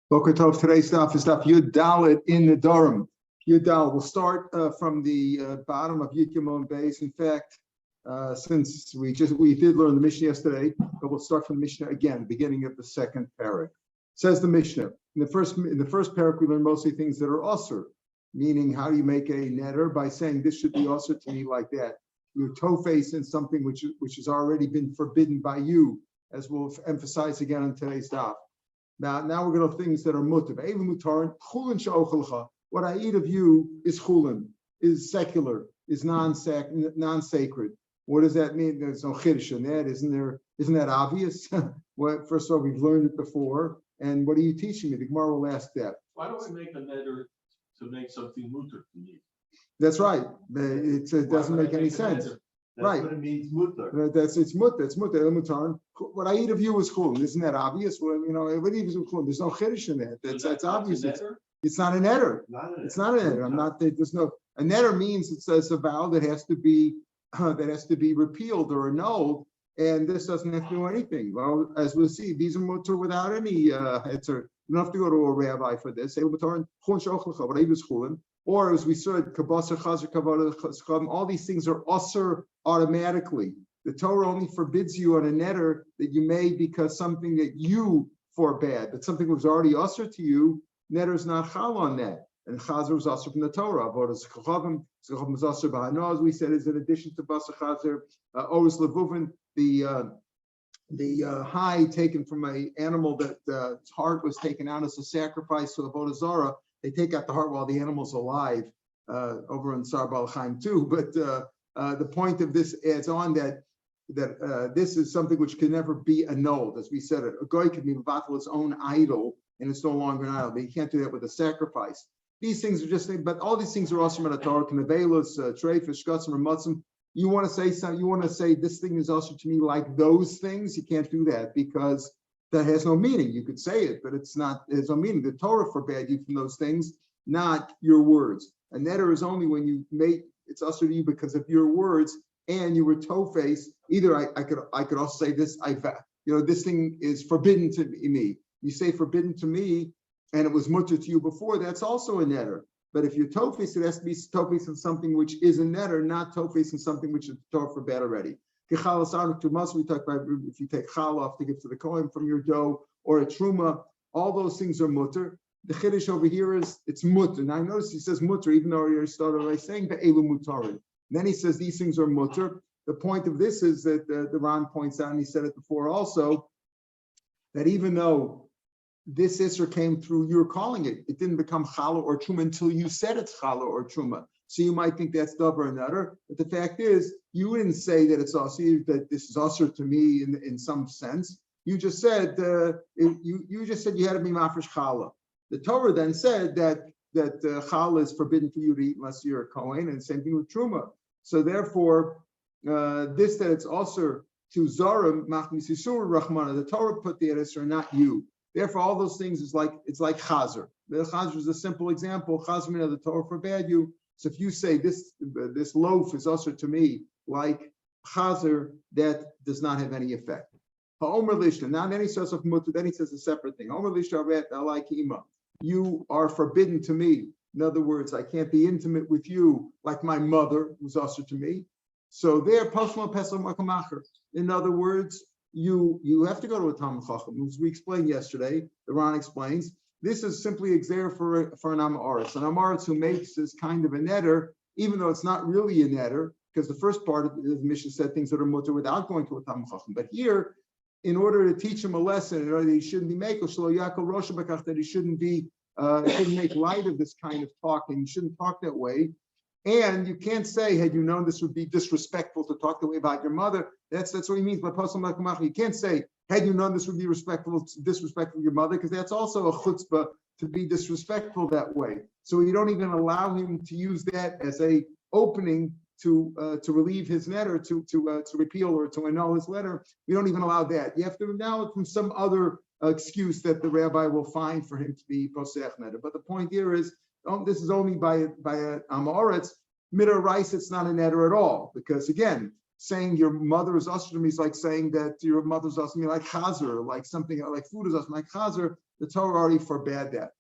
Boker Tov, today's Daf is Daf Yud Dalet in Nidrim. Yud Dalet. We'll start from the bottom of Yud Gimel Beis. In fact, since we did learn the Mishnah yesterday, but we'll start from the Mishnah again, beginning of the second parak. Says the Mishnah. In the first parak, we learn mostly things that are usur, meaning how do you make a netter by saying this should be usur to me like that. You're toe-faced in something which has already been forbidden by you, as we'll emphasize again on today's Daf. Now we're going to things that are mutar. What I eat of you is chulin, is secular, is non-sacred. What does that mean? There's no chiddush in that, isn't there? Isn't that obvious? Well, first of all, we've learned it before. And what are you teaching me? The Gemara will ask that. Why don't we make a netter to make something mutar to me? That's right. It doesn't make any sense. That's right. what it means mutar. It's mutar. It's mutar. What I eat of you is chulin. Isn't that obvious? Well, what eat is chulin. There's no chiddush in that. That's obvious. It's not a netter. It's not a netter. There's no. A netter means it says a vow that has to be repealed or annulled, and this doesn't have to do anything. Well, as we'll see, these are mutar without any heter. You don't have to go to a rabbi for this. Or as we said, all these things are usur automatically. The Torah only forbids you on a netter that you made because something that you forbade, but something was already usur to you, netter is not chal on that. And chazer was usur from the Torah. As we said, is in addition to basar chazer, oris levuvin, the hide taken from an animal that its heart was taken out as a sacrifice to the Avodah Zarah. They take out the heart while the animal's alive, over in Sar Baal Chaim too. But the point of this adds on that this is something which can never be annulled. As we said, a goy can be mevatel his own idol, and it's no longer an idol. But you can't do that with a sacrifice. These things are just, but all these things are also from the Torah. Knevelus, treifish, shkatzim, or mutzim. You want to say something? You want to say this thing is also to me like those things? You can't do that because that has no meaning. You could say it, but it's not. There's no meaning. The Torah forbade you from those things, not your words. A netter is only when you make it's also to you because of your words, and you were toe-faced. Either I could also say this. This thing is forbidden to me. You say forbidden to me, and it was mutar to you before. That's also a netter. But if you're toe-faced, it has to be toe-faced in something which is a netter, not toe-faced in something which is Torah forbade already. We talk about if you take chal off to give to the kohen from your dough or a truma, all those things are mutar. The chiddush over here is it's mutar. Now I notice he says mutar, even though he started by saying the elu mutarin. Then he says these things are mutar. The point of this is that the Ran points out, and he said it before also, that even though this isser came through your calling it, it didn't become challah or truma until you said it's challah or truma. So you might think that's davar and nutter, but the fact is, you didn't say that it's also that this is usher to me in some sense. You just said you had to be mafresh challah. The Torah then said that challah is forbidden for you to eat unless you're a kohen, and same thing with truma. So therefore, this that it's usher to zarim machmis yisur rachmana. The Torah put the edis, not you. Therefore, all those things it's like chazer. The chazer is a simple example. Chazer the Torah forbade you. So if you say this loaf is usher to me like chazer, that does not have any effect. Ha'omer lishna. Now then he says of mutar. Then he says a separate thing. Ha'omer lishna ret alai kima. You are forbidden to me. In other words, I can't be intimate with you like my mother was usher to me. So there, pasma pesel makamacher. In other words, you have to go to a Talmud Chacham, as we explained yesterday. The Ran explains. This is simply exer for an Amaretz. An Amaretz who makes this kind of a netter, even though it's not really a netter, because the first part of the Mishnah said things that are mutar without going to a Talmud Chacham. But here, in order to teach him a lesson, in order that he shouldn't be makel shelo yakol rosha b'kach, that he shouldn't make light of this kind of talking. You shouldn't talk that way. And you can't say, had you known this would be disrespectful to talk that way about your mother. That's what he means by pasal makamach. You can't say, had you known this would be disrespectful to your mother, because that's also a chutzpah to be disrespectful that way. So you don't even allow him to use that as a opening to relieve his netter, to repeal or to annul his letter. We don't even allow that. You have to now it from some other excuse that the rabbi will find for him to be posech netter. But the point here is, this is only by a Amoritz. Midar rice, it's not a netter at all, because again, saying your mother is usher to me is like saying that your mother's usher to me like chazer, like something like food is usher like chazer. The Torah already forbade that.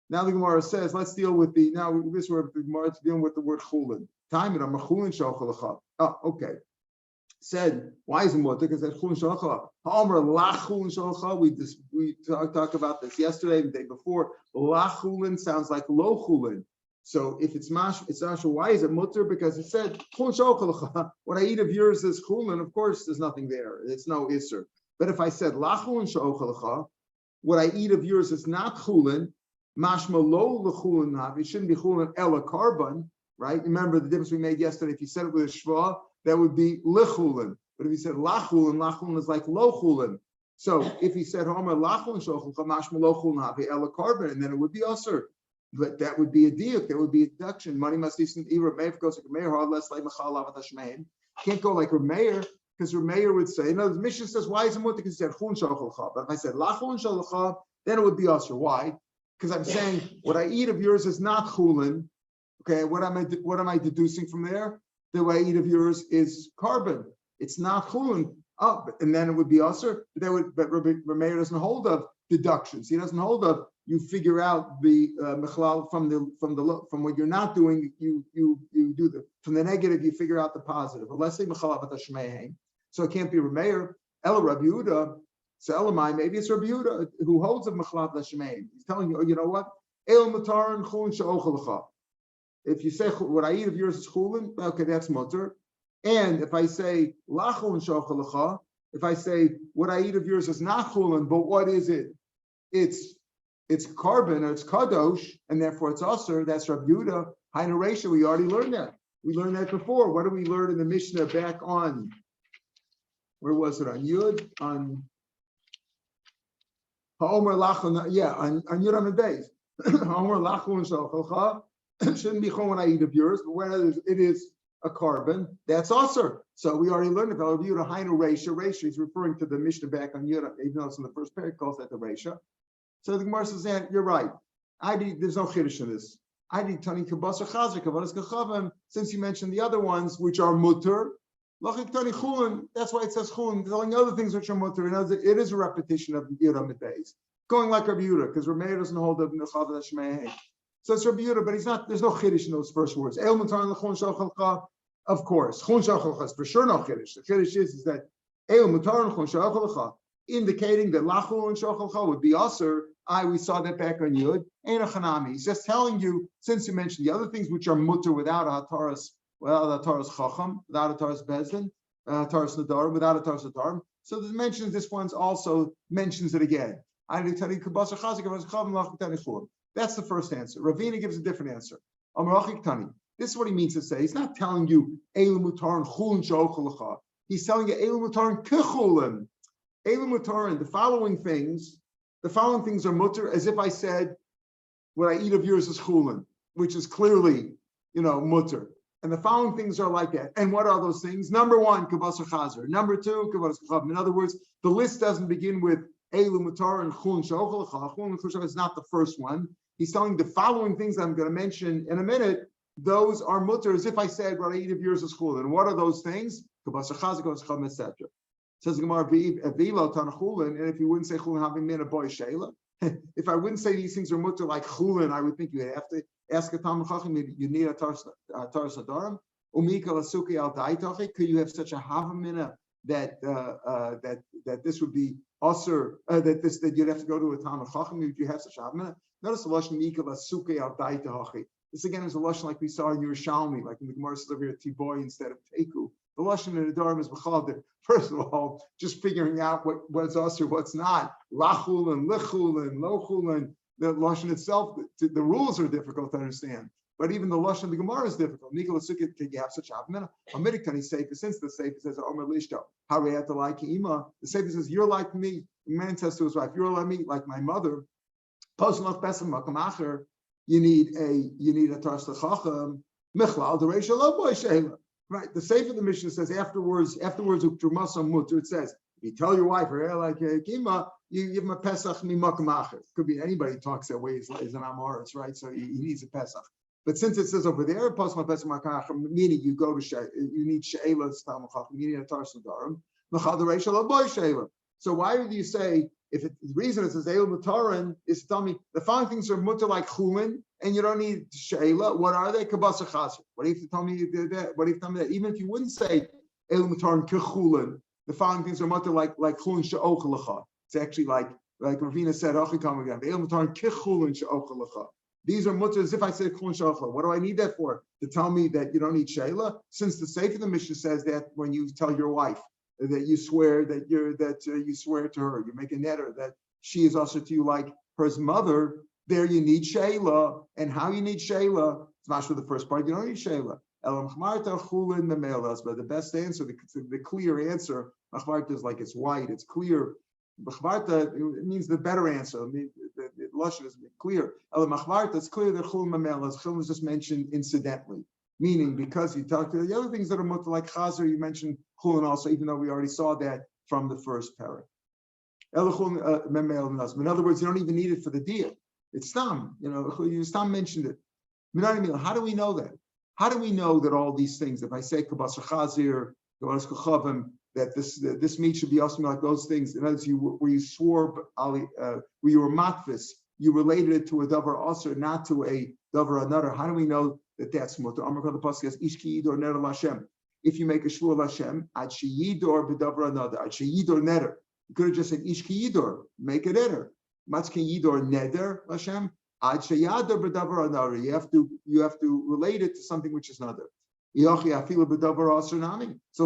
Now the Gemara says, let's deal with the Gemara is dealing with the word chulin. Time it, I'm a chulin shochalach. Oh, okay. Said, why is it mutter? Because that's chulin shochalach. Ha'omer lach chulin shochalach. We talked about this yesterday, the day before. Lach chulin sounds like lo chulin. So if it's mash, it's not sure. Why is it mutter? Because it said chulin shochalach. What I eat of yours is chulin. Of course, there's nothing there. It's no isser. But if I said lach chulin shochalach, what I eat of yours is not chulin. Mashma lo lechulin havi. It shouldn't be chulin ela carbon, right? Remember the difference we made yesterday. If you said it with a shva, that would be lechulin. But if you said lachulin is like lo chulin. So if he said homer lachulin shochalcha mashma lo chulin havi ela carbon, and then it would be usher. But that would be a diuk. That would be a deduction. Money must be either Meir goes like Rav Meir, or less like Machal Avat Hashmeim. Can't go like Rav Meir, because Rav Meir would say, no, the Mishnah says, why is it mutter? Because he said chulin shochalcha. But if I said lachulin shochalcha, then it would be usher. Why? Because I'm saying what I eat of yours is not chulin. Okay, what am I deducing from there? The way I eat of yours is carbon. It's not chulin. Oh, and then it would be usher. But Rav Meir doesn't hold of deductions. He doesn't hold of you figure out the mechlal from what you're not doing. You do from the negative. You figure out the positive. But let's say mechlal avat hashmeim. So it can't be Rav Meir. Ela Rabbi Yehuda. So Elamai, maybe it's Rabbi Yehuda who holds of Mechlav L'Shmeim. He's telling you, oh, you know what? El Mutarin Chulin She'ochel. If you say what I eat of yours is Chulin, okay, that's mutter. And if I say Lachulin She'ochel, if I say what I eat of yours is not Chulin, but what is it? It's carbon or it's kadosh, and therefore it's usher. That's Rabbi Yehuda. Hainu Reisha, we already learned that. We learned that before. What did we learn in the Mishnah back on? Where was it? On Yud? On Ha'omer lachon, yeah, on Yudam and Beis. Ha'omer lachon shochalcha shouldn't be chon when I eat of yours, but when it is a carbon, that's usher. So we already learned about Yehuda Hainu Reisha. Reisha is referring to the Mishnah back on Yudam, even though it's in the first pair, it calls that the Reisha. So the Gemara says, you're right. There's no chiddush in this. Since you mentioned the other ones, which are mutter, that's why it says chulin. Telling other things which are mutter. It is a repetition of Yudam Beis, going like Rabbi Yehuda, because Rav Meir doesn't hold up Mechlav L'Shmeim. So it's Rabbi Yehuda, but he's not. There's no chiddush in those first words. El Mutarin L'Chulin Shochalcha, of course. Chulin Shochalcha is for sure no chiddush. The chiddush is that El Mutarin L'Chulin Shochalcha, indicating that Lachulin Shochalcha would be usher. We saw that back on Yud. Ein a chanami. He's just telling you, since you mentioned the other things which are mutter without a Taras. Without a Taras Chacham, without a Taras Bezdin, Taras Nadarim, without a Taras Nadarim. So the mentions this one also mentions it again. That's the first answer. Ravina gives a different answer. This is what he means to say. He's not telling you Elu Mutarin Chulin Shochalcha. He's telling you Elu Mutarin Kechulin. Elu Mutarin. The following things are mutter, as if I said, what I eat of yours is chulin, which is clearly, mutter. And the following things are like that. And what are those things? Number one, kavas chazer. Number two, kavas chav. In other words, the list doesn't begin with elu mutar and chulin shochalcha. Chulin shochalcha is not the first one. He's telling the following things that I'm going to mention in a minute. Those are mutter, as if I said, what I eat of yours is chulin. And what are those things? Kavas chazer, kavas chav, etc. Says the Gemara, and if you wouldn't say chulin, having min a boy shayla. If I wouldn't say these things are mutter like chulin, I would think you have to ask a Talmud Chacham. You need a taras adarim. Umika lasuki al daitachi. Could you have such a havamina that this would be usher? That you'd have to go to a Talmud Chacham. Would you have such a havamina? Notice the lashon umika lasuki al daitachi. This again is a lashon like we saw in Yerushalmi, like in the Gemara says over here, tiboy instead of teku. The lashon in the Dapim is b'chal. First of all, just figuring out what's usher, what's not. Lachul and lichul and lochul and the lashon itself. The rules are difficult to understand. But even the lashon of the Gemara is difficult. Nikol Sukit, can you have such a havamina? Hamidik Tani Sefer, since the Sefer says Omer Lishto, Harayat like Ima. The Sefer says you're like me. The man says to his wife, you're like me, like my mother. Post Lach Pesach Makam Acher. You need a Taras Chacham. Michlal Dereisha Lo Boy Sheila. Right, the Sefer of the Mishnah says afterwards, Uktrumasa Mutter, it says, if you tell your wife, like Kima, you give him a Pesach Mimakamacher. Could be anybody talks that way, is an Amoritz, right? So he needs a Pesach. But since it says over there, meaning you go to you need she'ela, meaning a tarsu darim. So why would you say the reason it says eil mutarin is to tell me the following things are mutter like chulin and you don't need she'ela? What are they? Kabasa chaser. What if you tell me you did that? What if you tell me that even if you wouldn't say eil mutarin kechulin, the following things are mutter like chulin she'ochelacha. It's actually like Ravina said, eil mutarin kechulin she'ochelacha. These are mutter as if I said chulin she'ochelacha. What do I need that for? To tell me that you don't need she'ela? Since the Sefer of the Mishnah says that when you tell your wife that you swear you swear to her, you make a netter that she is also to you like her mother. There you need she'ela, and how you need she'ela? It's not for the first part. You don't need she'ela. But the best answer, the clear answer, machmarta is like it's white, it's clear. Machmarta it means the better answer. The lashon is clear. Machmarta it's clear that chulin memelas. Chulin is just mentioned incidentally. Meaning, because you talk to the other things that are mutter like chazer, you mentioned chulin also, even though we already saw that from the first parak. In other words, you don't even need it for the deal. It's stam. You stam mentioned it. How do we know that? How do we know that all these things? If I say kabasar chazir, that this meat should be also like those things. In other words, where you swore, where you were matvis, you related it to a davar aser, not to a davar another. How do we know that that's mutter? The pasuk says, "Ishki yidor neder l'Hashem." If you make a shvur l'Hashem, ad sheyidor b'davar another, ad sheyidor neder. You could have just said Ishki yidor, make a neder. Matzke yidor neder l'Hashem, ad sheyador b'davar another. You have to relate it to something which is another. So if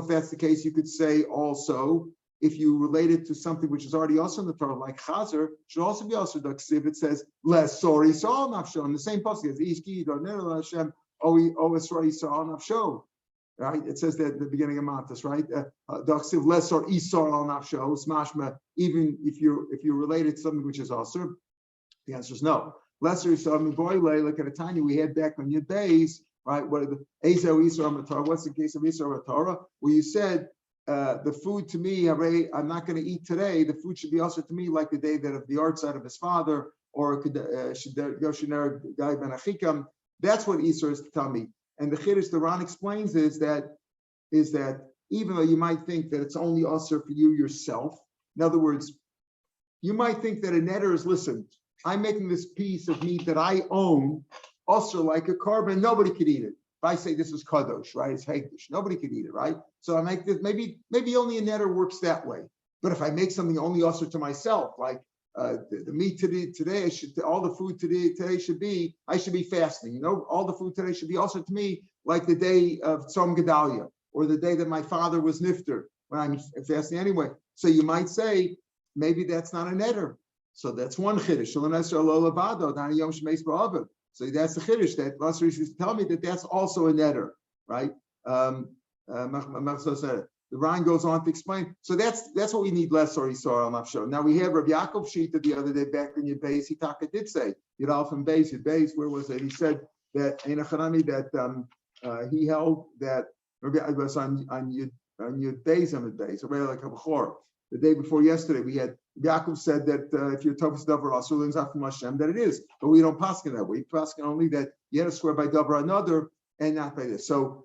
that's the case, you could say also, if you relate it to something which is already also in the Torah, like chazer, should also be also daksiv. It says less sorry saw nafsho. In the same passage as Ishki or Neder Hashem, sorry saw nafsho. Right? It says that at the beginning of Matas, right? Daksiv less or isar al nafsho smashma. Even if you relate it to something which is also, the answer is no. Lesser isar miboyle. Look at a tiny we had back on your days. Right? What are the Ezo Isra Torah? What's the case of Isra Torah? Where you said the food to me, I'm not going to eat today. The food should be also to me like the day that of the art side of his father, or Yoshiner Gai Ben Achikam. That's what Isra is to tell me. And the Chiddush the Ran explains is that even though you might think that it's only usher for you yourself, in other words, you might think that a netter is, listen, I'm making this piece of meat that I own. Also, like a carbon, nobody could eat it. If I say this is kadosh, right? It's hegdish. Nobody could eat it, right? So I make this. Maybe only a netter works that way. But if I make something only also to myself, like the meat today all the food today should be. I should be fasting. All the food today should be also to me like the day of Tzom Gedalia or the day that my father was nifter when I'm fasting anyway. So you might say maybe that's not a netter. So that's one chiddush. So that's the chiddush that Lasser used to tell me that that's also a netter, right? The Ryan goes on to explain. So that's what we need less or Yisrael al nafsho. Now we have Rav Yaakov Shita the other day back in your base. Hitaka did say Yidal from base. Where was it? He said that Einachanami that he held that it was on your base on the base, or like a bechor. The day before yesterday, we had Yaakov said that if you're Tovus Davar Asulin Zafim Hashem, that it is, but we don't paskin that way. We paskin only that you had to swear by Davar another and not by this. So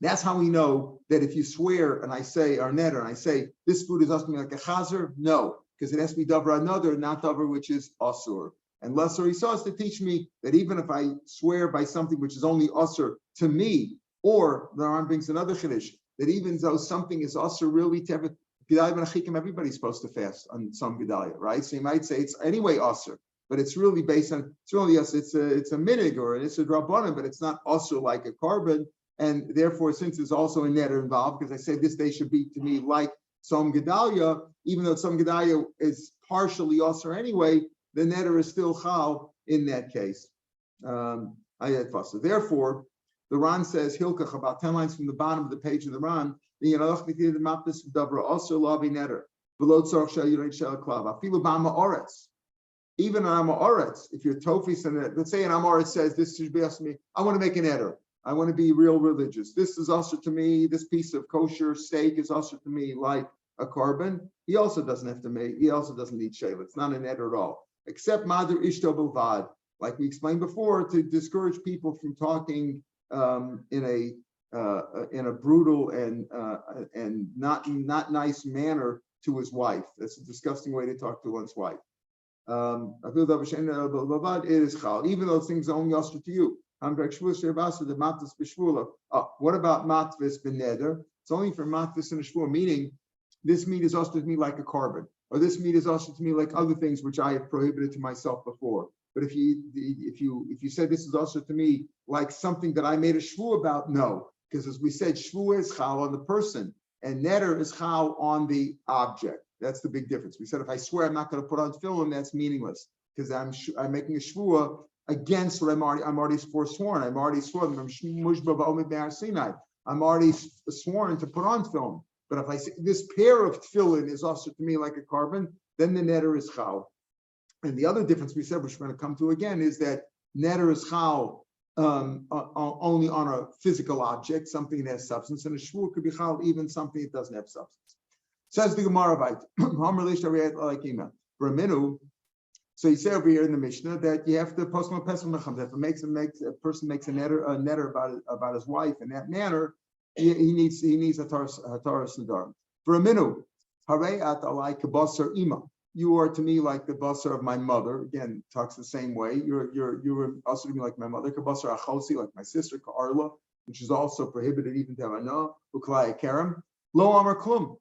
that's how we know that if you swear and I say or netter and I say this food is asking like a chazer, no, because it has to be Davar another, not Davar which is asur. And Lesser he saw us to teach me that even if I swear by something which is only asur to me, or the Ram brings another chiddush that even though something is asur really to have everybody's supposed to fast on some Gedalia, right? So you might say it's anyway asur, but it's really based on it's a minig or it's a drabanan, but it's not asur like a carbon, and therefore since there's also a netter involved, because I said this day should be to me like some Gedalia, even though some Gedalia is partially asur anyway, the netter is still chal in that case. Therefore, the Ran says Hilkach about 10 lines from the bottom of the page of the Ran. Even on Amoretz, if you're Tofis and let's say an Amoretz says this should be asking me, I want to make an eder. I want to be real religious. This is also to me, this piece of kosher steak is also to me like a carbon. He also doesn't have to make, he also doesn't need shayla. It's not an eder at all. Except Madir Ishto Bilvad. like we explained before, to discourage people from talking in a brutal and not nice manner to his wife. That's a disgusting way to talk to one's wife. Even though things are only usher to you. What about matvis beneder? It's only for matvis and a shvur, meaning this meat is usher to me like a carbon, or this meat is usher to me like other things which I have prohibited to myself before. But if you said this is usher to me like something that I made a shvur about, no, because as we said, shvur is chal on the person, and neder is chal on the object. That's the big difference. We said if I swear I'm not going to put on tefillin, that's meaningless because I'm making a shvur against what I'm already forsworn. I'm already sworn. I'm already sworn to put on tefillin. But if I say this pair of tefillin is also to me like a carbon, then the neder is chal. And the other difference we said, which we're going to come to again, is that neder is chal only on a physical object, something that has substance, and a shvur could be chal even something that doesn't have substance. Says the Gemara, for a minute. So you say over here in the Mishnah that you have to post on pesach mecham. If a person makes a netter about his wife in that manner, he needs a taras nadarim. For a minute, harei at alai kabasar ima. You are to me like the basar of my mother. Again, talks the same way. You're also to me like my mother. Kabasar achosi, like my sister Arla, which is also prohibited even to Havana. Uklaya kerem lo amar klum.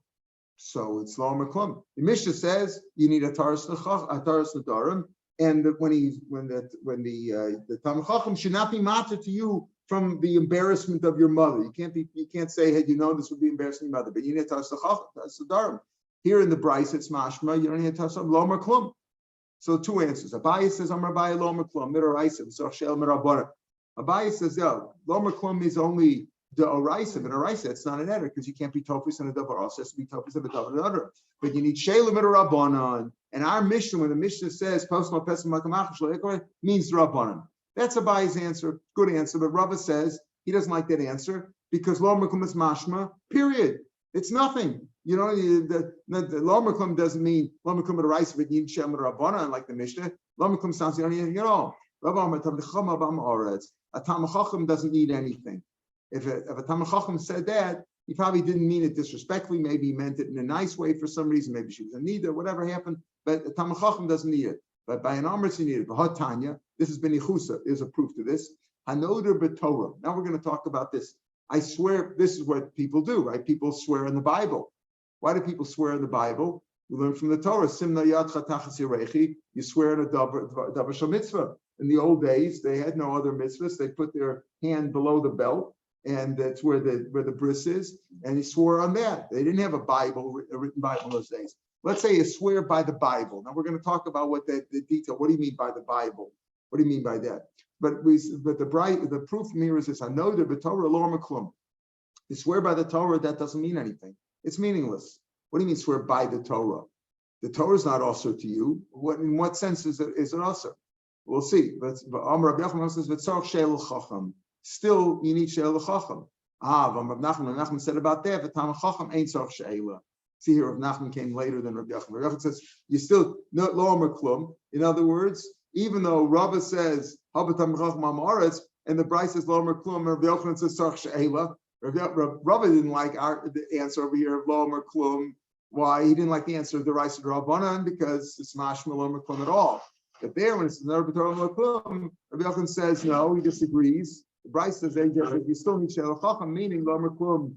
So it's lo amar klum. The Mishnah says you need a taras nadarim, and when the Talmud Chacham should not be matter to you from the embarrassment of your mother. You can't say, had you known this would be embarrassing your mother, but you need a taras nadarim. Here in the Bryce, it's mashma. You don't need to touch up lo amar klum. So two answers. Abaye says amar Abaye lo amar klum. Midaraisa v'soch she'el mirabbanan. Abaye says lo amar klum is only the oraisa, but oraisa it's not an eder because you can't be tofus and a davar. Also has to be tofus and a davar other. But you need she'el mirabbanan. And our Mishnah, when the Mishnah says post mal pesach makamach means rabbanan. That's Abaye's answer. Good answer. But Rava says he doesn't like that answer because lo amar klum is mashma. Period. It's nothing. You know, the lo amar klum doesn't mean lo amar klum at a rice, but you need shem rabbanan like the Mishnah. Lo amar klum sounds you don't need anything at all. A Talmud Chacham doesn't need anything. If a Talmud Chacham said that, he probably didn't mean it disrespectfully. Maybe he meant it in a nice way for some reason. Maybe she was a nida, whatever happened. But a Talmud Chacham doesn't need it. But by an amritz he needed it. But Tanya, this has been ichusa. There's a proof to this. Hanoder b'Torah. Now we're going to talk about this. I swear, this is what people do, right? People swear in the Bible. Why do people swear in the Bible? We learn from the Torah. Simna yadcha tachas yirechi. You swear in a davar shel mitzvah. In the old days, they had no other mitzvahs. They put their hand below the belt, and that's where the bris is. And he swore on that. They didn't have a written Bible in those days. Let's say you swear by the Bible. Now we're going to talk about what the detail. What do you mean by the Bible? What do you mean by that? But the proof from here is this: I know the Torah lo amar klum. You swear by the Torah, that doesn't mean anything. It's meaningless. What do you mean swear by the Torah? The Torah is not also to you. In what sense is it also? We'll see. But Amar Rabbi Yochanan says v'tzarich she'el chacham. Still, you need she'el chacham. Rav Nachman said about that. V'tam chacham ain't tzarich she'ela. See here, Rav Nachman came later than Rabbi Yochanan. Rabbi Yochanan says you still not lo amar klum. In other words, even though Rava says habatam chacham amaretz and the Bryce says lo amar klum, and Rabbi Yochanan says tzarich she'ela. Rava didn't like the answer over here of lo amar klum. Why? He didn't like the answer of the Rice of Rabbanan because it's mashma lo amar klum at all. But there, when it's another Torah lo amar klum, Rabbi Yochanan says no, he disagrees. The Bryce says you still need she'el chacham, meaning lo amar klum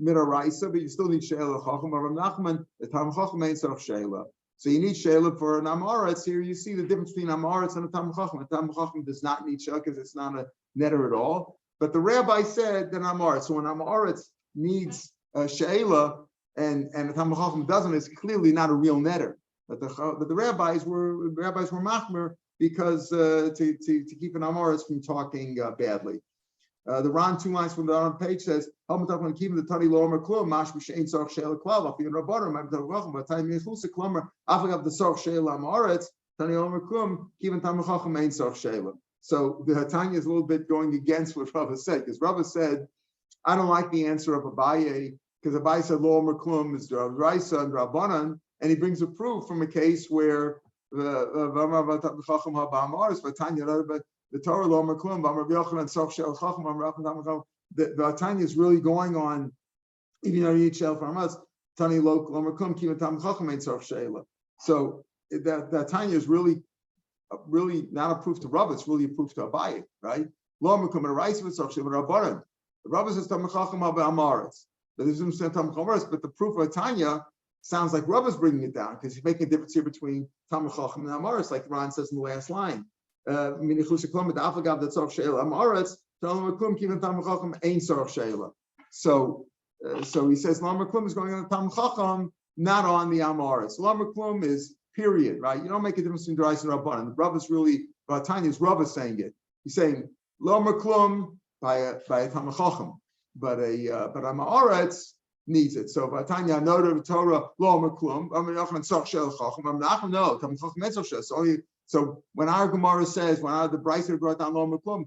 midaraisa, but you still need she'el chacham. Rav Nachman, the Talmud Chacham ain't tzarich she'ela. So you need she'ela for an amaretz. Here you see the difference between amaretz and a Talmud Chacham. A Talmud Chacham does not need she'ela because it's not a netter at all. But the rabbi said that amaretz. So when amaretz needs she'ela and the Talmud Chacham doesn't, it's clearly not a real netter. But the rabbis were machmer because to keep an amaretz from talking badly. The Ron 2 lines from the on page says, keeping the tani lo amar klum, mashma she'ein tzarich she'ela klal, afi rabbanim, ma'am Talmud Chacham, but time yichusa klomer, afagav the tzarich she'ela amaretz, tani lo amar klum, keeping Talmud Chacham ain't tzarich she'ela. So the Tanya is a little bit going against what Rava said, because Rava said, I don't like the answer of Abaye, because Abaye said lo amar klum is Raisa and Rabbanan, and he brings a proof from a case where The Torah lo maklum, the Tanya is really going on. Even though you eat shel from us, Tani lo maklum kiva tam chacham ain't tzarich sheila. So that Tanya is really not a proof to Rav, it's really a proof to Abaye, right? Lo maklum and a rice with tzarich sheila rabbanan. The Rav says tam chacham ha'amaretz, but there's some tam chacham, but the proof of Tanya sounds like Rav is bringing it down because he's making a difference here between tam chacham and amaretz, like Ron says in the last line. So he says Lamar Klum is going on the Tam Chacham, not on the Amaretz. Lamar Klum is period, right? You don't make a difference between Drais and Rabban. The Rav is really, Tanya's Rav is saying it. He's saying Lamar Klum by a Tam Chacham, but Amaretz needs it. So Tanya noted the Torah Lamar Klum. So when our Gemara says, when the Brisa brought down Lo Maklum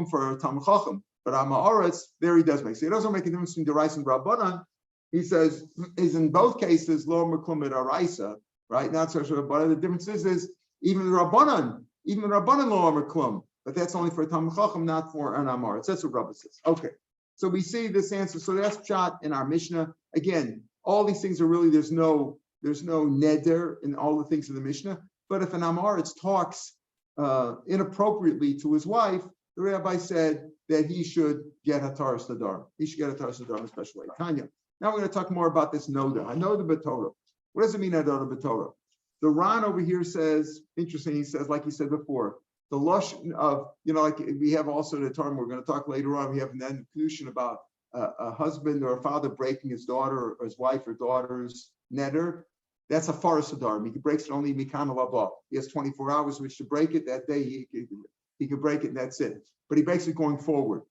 for Tam Chacham, but Amaretz, there he does make. So he doesn't make a difference between Deraisa and Rabbanan. He says, is in both cases Lo Maklum and Deraisa, right? Not so sure, but the difference is even the Rabbanan Lo Maklum, but that's only for Tam Chacham, not for an Amaretz. That's what Rabbi says. Okay, so we see this answer. So that's shot in our Mishnah. Again, all these things are really there's no neder in all the things in the Mishnah. But if an Amaretz talks inappropriately to his wife, the rabbi said that he should get Hataras Nadarim. He should get Hataras Nadarim in a special way. Tanya. Now we're going to talk more about this Noda. Noda B'Torah. What does it mean, Noda B'Torah? The Ran over here says, interesting, he says, like he said before, the lush of, like we have also the term we're going to talk later on, we have an conclusion about a husband or a father breaking his daughter or his wife or daughter's neder. That's a Faras Nadarim. He breaks it only Mikan Labah. He has 24 hours which to break it. That day he could break it and that's it. But he breaks it going forward.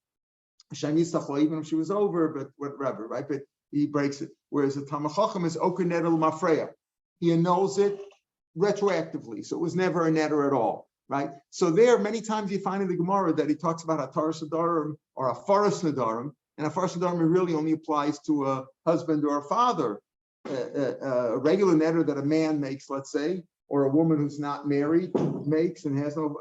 Even if she was over, but whatever, right? But he breaks it. Whereas the Talmud Chacham is Oker Neder Mafreya. He annuls it retroactively. So it was never a neder at all, right? So there, many times you find in the Gemara that he talks about a Taras Nadarim or a Faras Nadarim. And a Faras Nadarim really only applies to a husband or a father. A regular neder that a man makes, let's say, or a woman who's not married makes and has no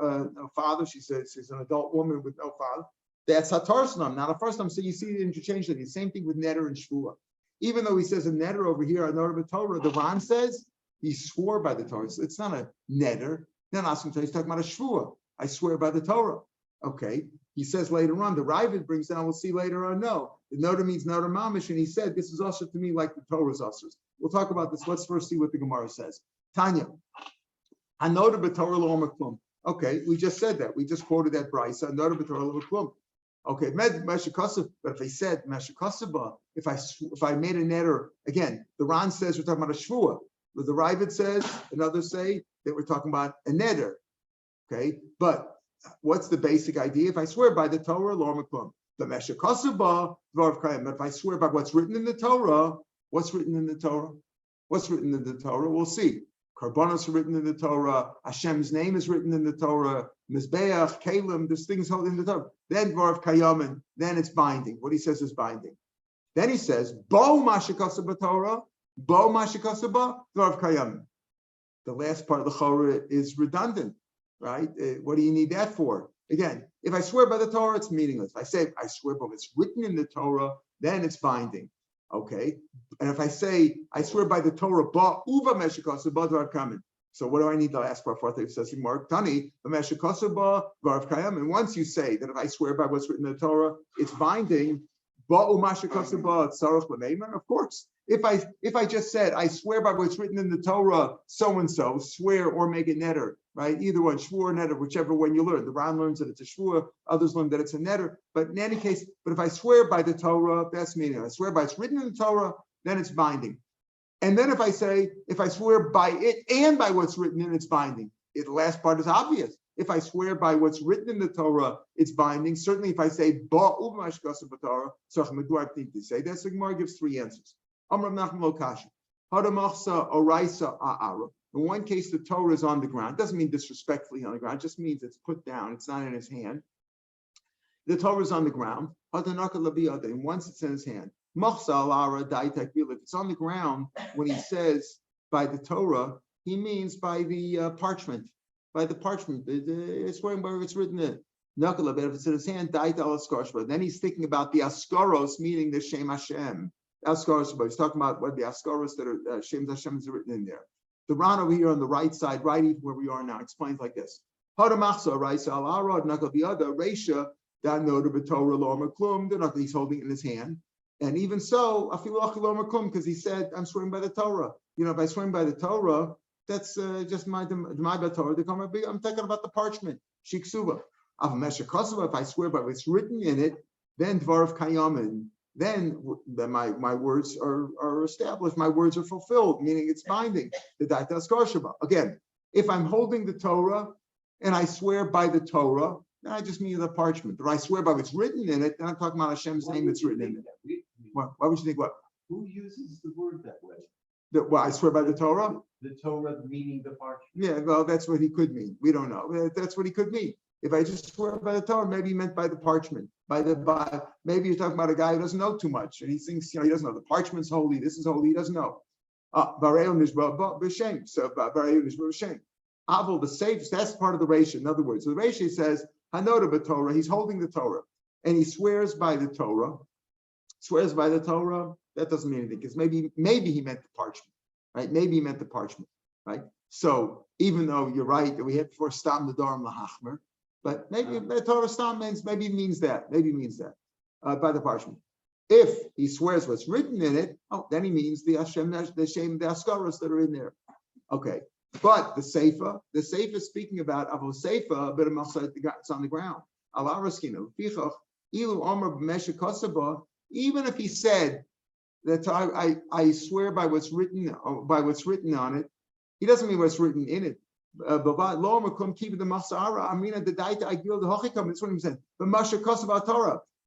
father. She says she's an adult woman with no father. That's Hataras Nadarim, not a first time. So you see it interchangeably. Same thing with neder and shvua. Even though he says a neder over here, a neder b'Torah, the Ran says he swore by the Torah. It's not a neder. Then he's talking about a shvua. I swear by the Torah. Okay. He says later on, the Ravid brings down, we'll see later on, no. The Noda means Noda Mamish, and he said, this is also to me like the Torah's users. We'll talk about this. Let's first see what the Gemara says. Tanya, Hanoda b'Torah lo maklum. Okay, we just said that. We just quoted that Brisa, Hanoda b'Torah lo maklum. Okay, but if I said Meshakasaba, if I made a neder, again, the Ran says we're talking about a shvua. The Ravid says, and others say that we're talking about a neder. Okay, but what's the basic idea? If I swear by the Torah, lo maklum. The Meshakasaba, but if I swear by what's written in the Torah, what's written in the Torah? What's written in the Torah? We'll see. Karbanos are written in the Torah. Hashem's name is written in the Torah. Mizbeach, Kalim, there's things held in the Torah. Then Dvarav Kayamin, then it's binding. What he says is binding. Then he says, Bo Mashakasaba Torah, Bo Mashakasaba, Dvarav Kayamin. The last part of the Chorah is redundant, right? What do you need that for? Again, if I swear by the Torah, it's meaningless. I say I swear by what's written in the Torah, then it's binding. Okay, and if I say I swear by the Torah, ba uva meshikasaba dvar kamin. So what do I need the last part for? It says Mark Tani meshikasaba dvar kayam. And once you say that if I swear by what's written in the Torah, it's binding. Ba umashikasaba tzarich l'neiman. Of course, if I just said I swear by what's written in the Torah, so and so swear or make it netter. Right, either one, shvur or neder, whichever one you learn. The Ran learns that it's a shvur, others learn that it's a neder. But in any case, but if I swear by the Torah, that's meaning. I swear by it's written in the Torah, then it's binding. And then if I swear by it and by what's written in, it's binding. The last part is obvious. If I swear by what's written in the Torah, it's binding. Certainly, if I say ba uvmashkasa b'Torah, so do I think to say that? So Gemara gives three answers. Amrav Nachman lo kasha, hadamachsa oraisa a'ara. In one case, the Torah is on the ground. It doesn't mean disrespectfully on the ground. It just means it's put down. It's not in his hand. The Torah is on the ground. And once it's in his hand, if it's on the ground, when he says by the Torah, he means by the parchment. By the parchment. It's swearing where it's written in. Knuckle a bit, if it's in his hand, then he's thinking about the askaros, meaning the Shem Hashem. Askaros, but he's talking about what the askaros that are Shem Hashem is written in there. The Ran over here on the right side, right even where we are now, explains like this. Hadamachsa, Raisa al Arad, knuckle the other, Resha, that note of a Torah Loma Klum, the knuckle he's holding in his hand. And even so, Afilach Loma Klum, because he said, I'm swearing by the Torah. If I swear by the Torah, that's just my Torah. I'm talking about the parchment, Shiksuba. If I swear by what's written in it, then Dvarav Kayamin, then my words are established, my words are fulfilled, meaning it's binding. The Daitas Karshaba. Again, if I'm holding the Torah and I swear by the Torah, then I just mean the parchment. But I swear by what's written in it, then I'm talking about Hashem's name that's written in it. Why would you think what? Who uses the word that way? I swear by the Torah? The Torah meaning the parchment. Yeah, well, that's what he could mean. We don't know. That's what he could mean. If I just swear by the Torah, maybe he meant by the parchment. Maybe you're talking about a guy who doesn't know too much, and he thinks he doesn't know the parchment's holy. This is holy. He doesn't know. So Avol the safe. That's part of the Reisha. In other words, the Reisha says Hanoda b'Torah. He's holding the Torah, and he swears by the Torah. Swears by the Torah. That doesn't mean anything because maybe he meant the parchment, right? Maybe he meant the parchment, right? So even though you're right that we had before Stam Nadarim Lahachmer, but maybe the Torah Stam means maybe means that by the parchment. If he swears what's written in it, then he means the Hashem, the Shem, the Askaros that are in there. Okay, but the Seifa is speaking about Avos Seifa, but it's on the ground. Even if he said that I swear by what's written on it, he doesn't mean what's written in it. That's what he said.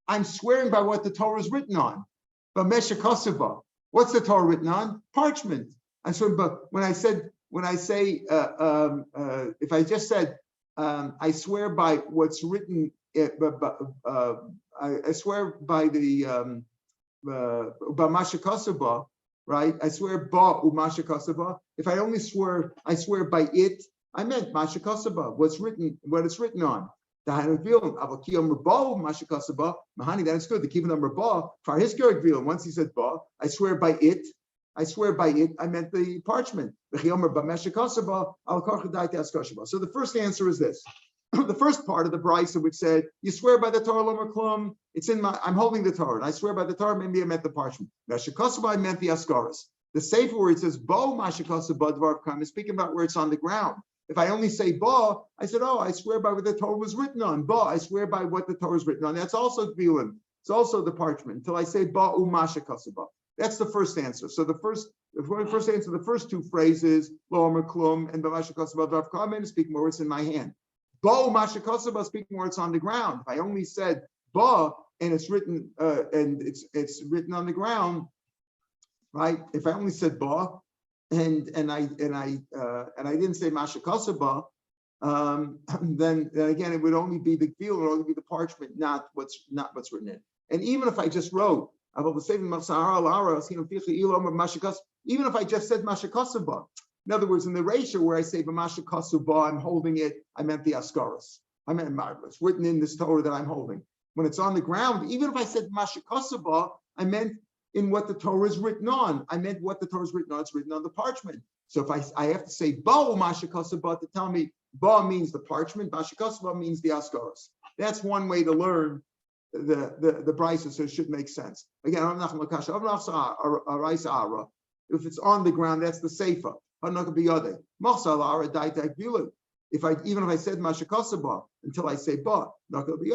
I'm swearing by what the Torah is written on. What's the Torah written on? Parchment. And so, but when I say, if I just said, I swear by what's written, I swear by the Mashakasaba, right? I swear ba umashakasaba. If I only I swear by it, I meant mashakasaba, what it's written on. Then it's good. The key number ba for his girl. Once he said ba, I swear by it. I meant the parchment. So the first answer is this. The first part of the Brisa, which said, you swear by the Torah Lomer Klum, I'm holding the Torah, and I swear by the Torah, maybe I meant the parchment. Meshakosaba, I meant the Askaras. The Sefer where it says, Bo Mashakosaba Dvar Kam, is speaking about where it's on the ground. If I only say Ba, I said, I swear by what the Torah was written on. Ba, I swear by what the Torah is written on. That's also Tvilin. It's also the parchment. Until I say Ba Umashakosaba. That's the first answer. So the first answer, the first two phrases, Lomer Klum and Bamashakosaba Dvar Kam, is speaking where it's in my hand. Ba Mashakosaba, speaking where it's on the ground. If I only said Ba and it's written it's written on the ground, right? If I only said Ba and I didn't say Mashakosaba, then again it would only be the field, it would only be the parchment, not what's written in. And even if I just wrote, even if I just said Mashakosaba. In other words, in the ratio where I say b'mashakasuba, I'm holding it, I meant the askaras. I meant it's written in this Torah that I'm holding. When it's on the ground, even if I said b'mashakasuba, I meant in what the Torah is written on. I meant what the Torah is written on. It's written on the parchment. So if I have to say ba mashakasuba to tell me ba means the parchment, mashakasuba means the askaras. That's one way to learn the Brisa, so it should make sense. Again, if it's on the ground, that's the seifa. Even if I said mashakasaba until I say ba, but when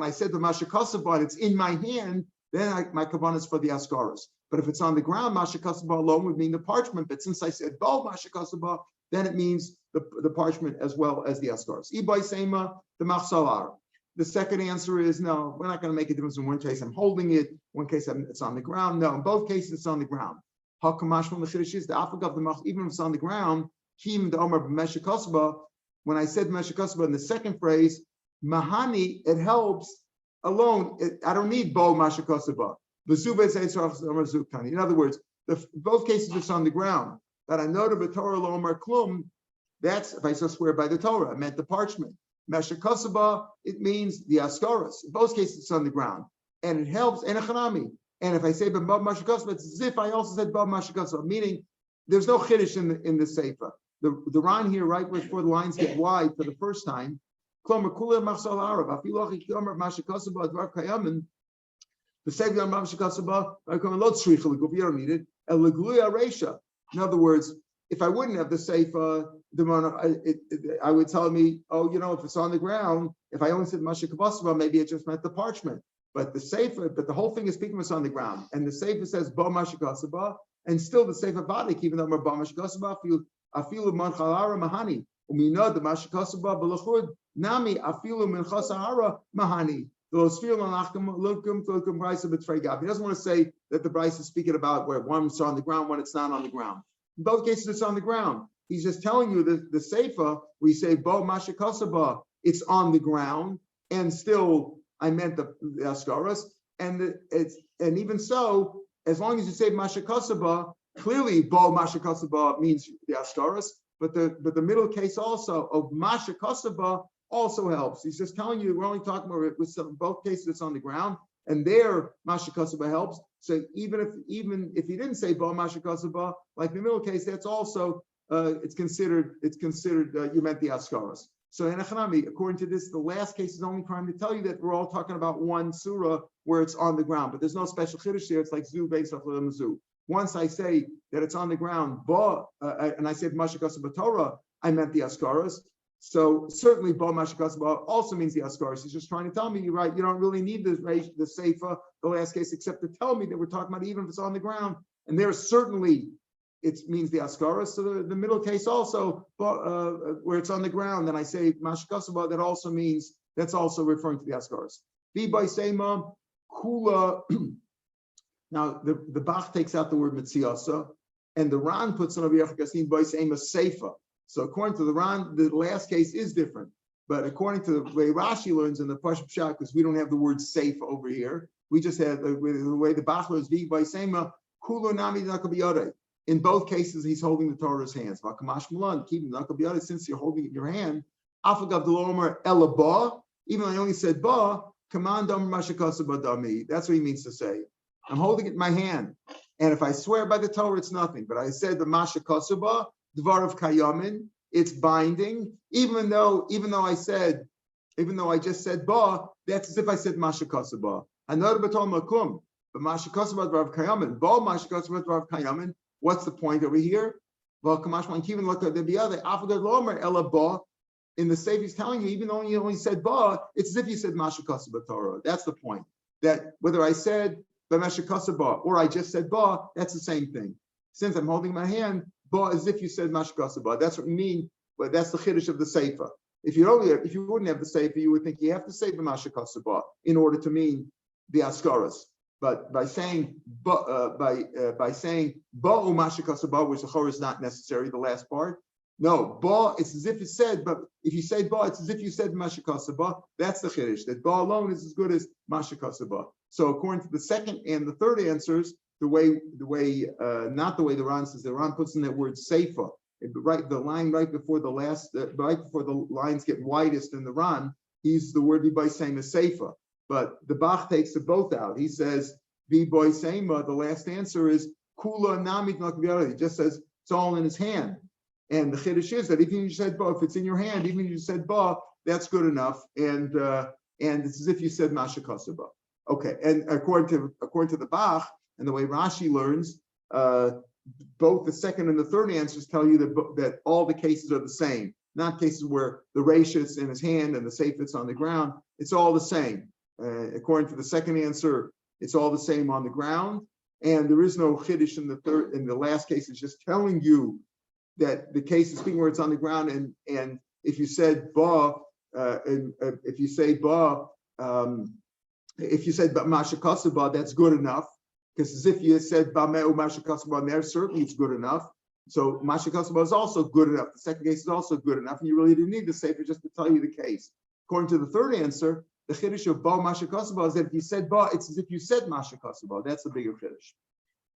I said the mashakasaba and it's in my hand, then my kavanah is for the askaras. But if it's on the ground, mashakasaba alone would mean the parchment. But since I said ba mashakasaba, then it means the parchment as well as the askaras. Ibay sema the machsalar. The second answer is no, we're not going to make a difference. In one case I'm holding it, one case it's on the ground. No, in both cases it's on the ground. Even if it's on the ground, when I said meshakasba in the second phrase, mahani, it helps alone. I don't need bo mashakasba. In other words, both cases it's on the ground. But I know the Torah lo omer klum. That's if I swear by the Torah. I meant the parchment. Meshakasaba, it means the askaras. In both cases it's on the ground, and it helps. And echanami. And if I say b'bab mashakasaba, it's as if I also said b'bab mashakasaba, meaning there's no chiddush in the sefer. The Ran here, right before the lines get wide for the first time. Klomer kula machsal arab. Afilochi klomer mashakasaba dvar kayamin. The sefer mashakasaba. I come lot shrichel. You don't need it. El legluya reisha. In other words, if I wouldn't have the sefer, I would tell me, oh, if it's on the ground, if I only said mashakasaba, maybe it just meant the parchment. But the sefer, but the whole thing is speaking what's on the ground, and the sefer says ba mashakasaba, and still the sefer badik, even though we're ba mashakasaba, afilu man chalara mahani, umina the mashakasaba belachud nami afilu min chasahara mahani. He doesn't want to say that the Bryce is speaking about where one's on the ground, when it's not on the ground. In both cases, it's on the ground. He's just telling you that the sefer, we say bo mashakasaba, it's on the ground, and still I meant the askaras, and even so, as long as you say mashakasaba, clearly bo mashakasaba means the askaras, but the middle case also of mashakasaba also helps. He's just telling you we're only talking about it with both cases it's on the ground, and there mashakasaba helps. So even if you didn't say bo mashakasaba, like the middle case, that's also it's considered you meant the askaras. So in Echanami, according to this, the last case is only trying to tell you that we're all talking about one surah where it's on the ground, but there's no special chiddush there. It's like zu based off of the zu. Once I say that it's on the ground, and I said mashakasaba Torah, I meant the askaras. So certainly bo mashakasaba also means the askaras. He's just trying to tell me, you're right, you don't really need the sefer, the last case, except to tell me that we're talking about even if it's on the ground. And there's certainly it means the askaras. So the middle case also, where it's on the ground, and I say mashkasaba, that also means that's also referring to the askaras. Be by sema kula. Now the Bach takes out the word mitziasa, and the Ran puts on over yachakasim by sema seifa. So according to the Ran, the last case is different. But according to the way Rashi learns in the Pashut Pshat, because we don't have the word safe over here, we just have the way the Bach learns be by sema kula nami nakabiyare. In both cases, he's holding the Torah's hands. Since you're holding it in your hand, even though I only said ba, that's what he means to say. I'm holding it in my hand. And if I swear by the Torah, it's nothing. But I said the mashakasuba, dvar of kayamin, it's binding, even though I just said ba, that's as if I said mashakasuba. Another batal makum, but mashakasuba dvar of kayamin, ba mashakasuba dvar of kayamin. What's the point over here? Well, in the Sefer he's telling you, even though you only said ba, it's as if you said mashakasaba Torah. That's the point. That whether I said mashakasaba or I just said ba, that's the same thing. Since I'm holding my hand, ba as if you said mashakasaba. That's what we mean. But that's the chiddush of the Sefer. If you wouldn't have the Sefer, you would think you have to say the mashakasaba in order to mean the askaras. But by saying ba'u mashakasaba, which the chor is not necessary, the last part. No, ba, it's as if it said, but if you say ba, it's as if you said mashakasaba. That's the chiddush. That ba alone is as good as mashakasaba. So according to the second and the third answers, not the way the Ran says. The Ran puts in that word seifa. Right, the line right before the lines get widest in the Ran, he uses the word by saying a seifa. But the Bach takes it both out. He says, "Boy Seima." The last answer is Kula Namit Nakbiyari. He just says it's all in his hand. And the chiddush is that even if you said ba, if it's in your hand, even if you said ba, that's good enough. And it's as if you said mashakasaba. Okay. And according to the Bach and the way Rashi learns, both the second and the third answers tell you that all the cases are the same. Not cases where the reisha is in his hand and the sefer is on the ground. It's all the same. According to the second answer, it's all the same on the ground, and there is no chiddush in the third. In the last case, it's just telling you that the case is speaking where it's on the ground, and if you said ba, if you said mashakasaba, that's good enough, because as if you said bameu mashakasaba there, certainly it's good enough. So mashakasaba is also good enough. The second case is also good enough, and you really didn't need the sefer just to tell you the case. According to the third answer, the chiddush of ba mashakasaba is that if you said ba, it's as if you said mashakasaba. That's the bigger chiddush.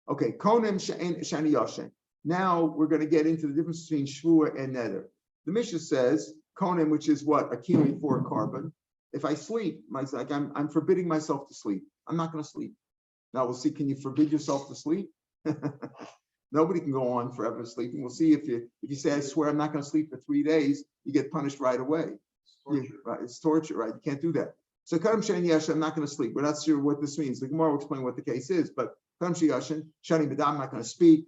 Okay, konim shani yoshen. Now we're going to get into the difference between shvua and neder. The Mishnah says konim, which is what, a kilo for a carbon. If I sleep, I'm forbidding myself to sleep. I'm not going to sleep. Now we'll see. Can you forbid yourself to sleep? Nobody can go on forever sleeping. We'll see if you say, I swear I'm not going to sleep for 3 days, you get punished right away. Right? It's torture, right? You can't do that. So Kadam Shani Yashin, I'm not going to sleep. We're not sure what this means. The Gemara will explain what the case is, but Kadam Shani Yashin, Shani B'dam, I'm not going to speak.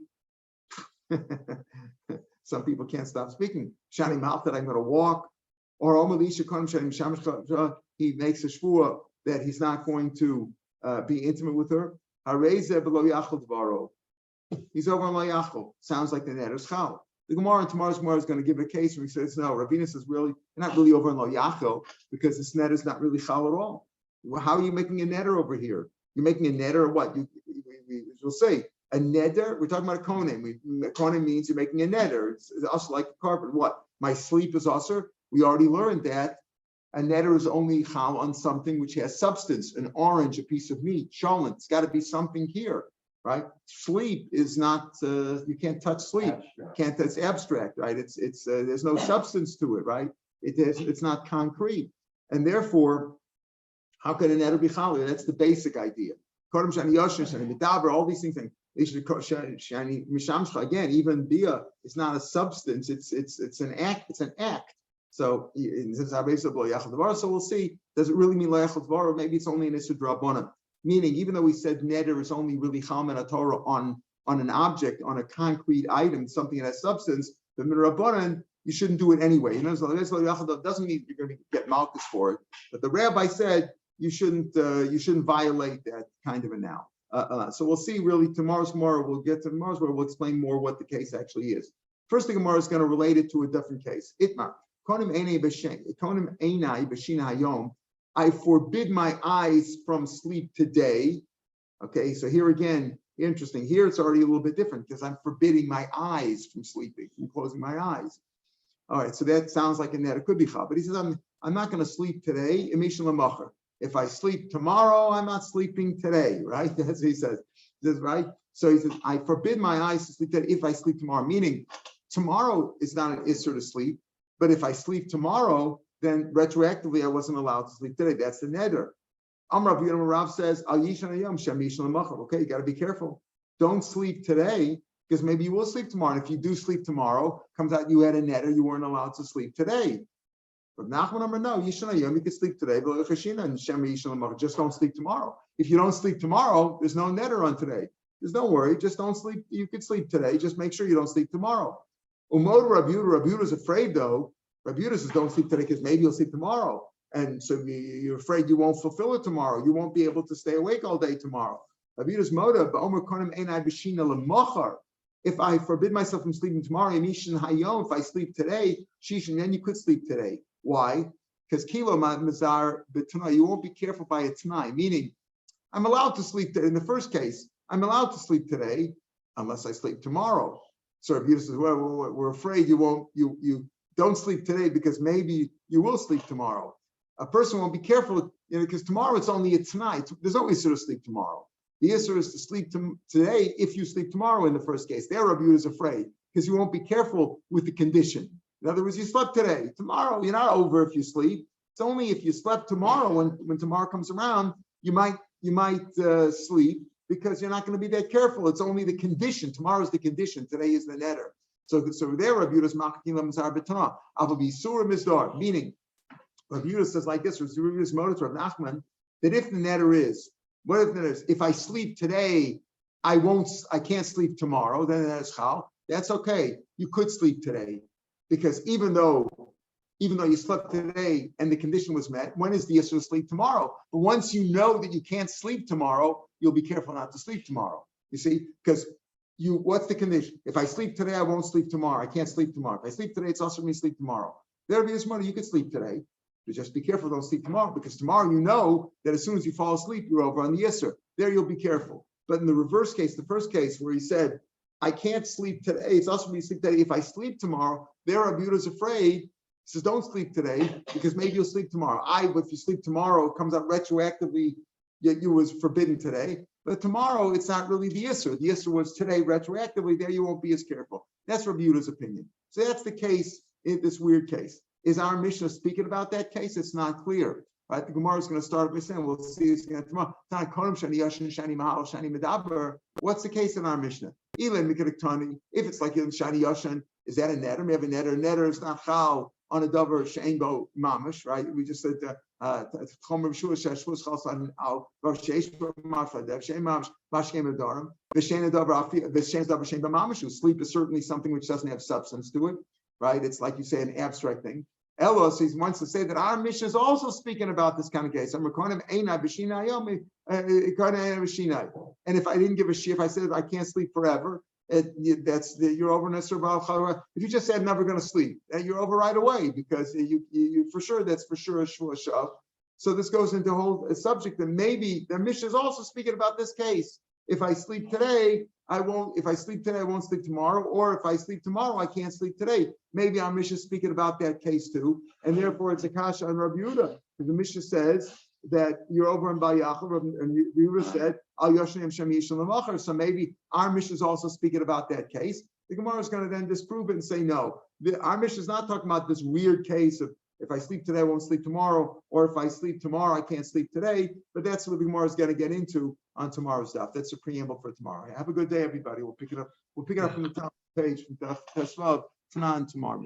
Some people can't stop speaking. Shani Mouth, that I'm going to walk. Or Omalisha Kadam Shani Misham, he makes a shvua that he's not going to be intimate with her. Hareze below Yachal Dvaro. He's over on Layachal. Sounds like the netter's chal. The Gemara in tomorrow's Gemara is going to give a case where he says, no, Ravina says, really, you're not really over on Layachal because this netter is not really chal at all. Well, how are you making a netter over here? You're making a netter or what? We'll say a netter. We're talking about a konim. Konim means you're making a netter. It's also like a carpet. What? My sleep is usher. We already learned that a netter is only chal on something which has substance, an orange, a piece of meat, sholin. It's got to be something here. Right, sleep is not. You can't touch sleep. Can't. It's abstract, right? It's. There's no substance to it, right? It's not concrete, and therefore, how can a netter be chali? That's the basic idea. All these things. Again, even bia is not a substance. It's an act. It's an act. So we'll see. Does it really mean layachal dvar, or maybe it's only an issue drabanan? Meaning, even though we said neder is only really chalman Torah on an object, on a concrete item, something that has substance, but minarabanan, you shouldn't do it anyway. You know, so it doesn't mean you're going to get malchus for it. But the rabbi said you shouldn't violate that kind of a now. So we'll see. Really, tomorrow's Gemara, we'll get to tomorrow's Gemara. We'll explain more what the case actually is. First, the Gemara is going to relate it to a different case. Itmar konim einai b'shina hayom. I forbid my eyes from sleep today. Okay, so here again, interesting. Here it's already a little bit different because I'm forbidding my eyes from sleeping, from closing my eyes. All right, so that sounds like a net. It could be chal, but he says I'm not going to sleep today. If I sleep tomorrow, I'm not sleeping today. Right? That's what he says. Right? So he says I forbid my eyes to sleep today if I sleep tomorrow. Meaning, tomorrow is not an issur to sleep, but if I sleep tomorrow, then retroactively I wasn't allowed to sleep today. That's the neder. Rav says, okay, you got to be careful. Don't sleep today because maybe you will sleep tomorrow. And if you do sleep tomorrow, comes out you had a neder, you weren't allowed to sleep today. But Nachman, no, you can sleep today, but just don't sleep tomorrow. If you don't sleep tomorrow, there's no neder on today. There's no worry, just don't sleep. You could sleep today, just make sure you don't sleep tomorrow. Umod Rav Yehuda is afraid though. Rav Yehuda says, don't sleep today because maybe you'll sleep tomorrow. And so you're afraid you won't fulfill it tomorrow. You won't be able to stay awake all day tomorrow. Rav Yehuda's motive, if I forbid myself from sleeping tomorrow, if I sleep today, then you could sleep today. Why? Because kilo mazar b'tanai, you won't be careful by a tanai, meaning I'm allowed to sleep in the first case. I'm allowed to sleep today unless I sleep tomorrow. So Rav Yehuda says, well, we're afraid you don't sleep today because maybe you will sleep tomorrow. A person won't be careful, because tomorrow it's only a tonight. There's no issur to sleep tomorrow. The issur is to sleep today if you sleep tomorrow in the first case. There, Rabbi Yehuda is afraid because you won't be careful with the condition. In other words, you slept today. Tomorrow, you're not over if you sleep. It's only if you slept tomorrow, when tomorrow comes around, you might sleep because you're not going to be that careful. It's only the condition. Tomorrow's the condition. Today is the netter. So there, Rabbi Yehuda's machkin lamzar betana. Aval b'isur mizdar. Meaning, Rabbi Yehuda says like this. Rabbi Yehuda's motive to Rav Nachman that if the netter is, what if the netter is? If I sleep today, I can't sleep tomorrow. Then that's chal. That's okay. You could sleep today, because even though you slept today and the condition was met, when is the issue to sleep tomorrow? But once you know that you can't sleep tomorrow, you'll be careful not to sleep tomorrow. You see, because what's the condition? If I sleep today, I won't sleep tomorrow. I can't sleep tomorrow. If I sleep today, it's also me sleep tomorrow. There'll be this money. You could sleep today, but just be careful. Don't sleep tomorrow, because tomorrow you know that as soon as you fall asleep, you're over on the Yisr. There you'll be careful. But in the reverse case, the first case where he said, I can't sleep today, it's also me sleep today. If I sleep tomorrow, there Rabbi Yehuda's afraid. He says, don't sleep today because maybe you'll sleep tomorrow. But if you sleep tomorrow, it comes out retroactively, yet you was forbidden today. But tomorrow, it's not really the Isser. The Isser was today retroactively. There, you won't be as careful. That's Rav Yehuda's opinion. So that's the case in this weird case. Is our Mishnah speaking about that case? It's not clear. Right? The Gemara is going to start by saying, we'll see this again tomorrow. What's the case in our Mishnah? If it's like Shani Yashan, is that a netter? We have a netter. Netter is not chal on a davar she'enbo mamish, right? We just said sleep is certainly something which doesn't have substance to it, right? It's like you say, an abstract thing. Elos, he wants to say that our Mishnah is also speaking about this kind of case. And if I didn't give a shit, if I said I can't sleep forever, you're over. If you just said never going to sleep, you're over right away because you for sure that's for sure a shvua shav. So this goes into a whole subject that maybe the Mishnah is also speaking about this case. If I sleep today, I won't. If I sleep today, I won't sleep tomorrow. Or if I sleep tomorrow, I can't sleep today. Maybe our Mishnah is speaking about that case too, and therefore it's a kasha on Rabbi Yehuda. The Mishnah says that you're over in Bayachar, and Yehuda said Al Yoshem Shem Yishon L'Machar. So maybe our Mishnah is also speaking about that case. The Gemara is going to then disprove it and say no. Our Mishnah is not talking about this weird case of if I sleep today, I won't sleep tomorrow, or if I sleep tomorrow, I can't sleep today. But that's what the Gemara is going to get into on tomorrow's Daf. That's a preamble for tomorrow. Have a good day, everybody. We'll pick it up. We'll pick it up from the top page from Daf Teshvav tomorrow.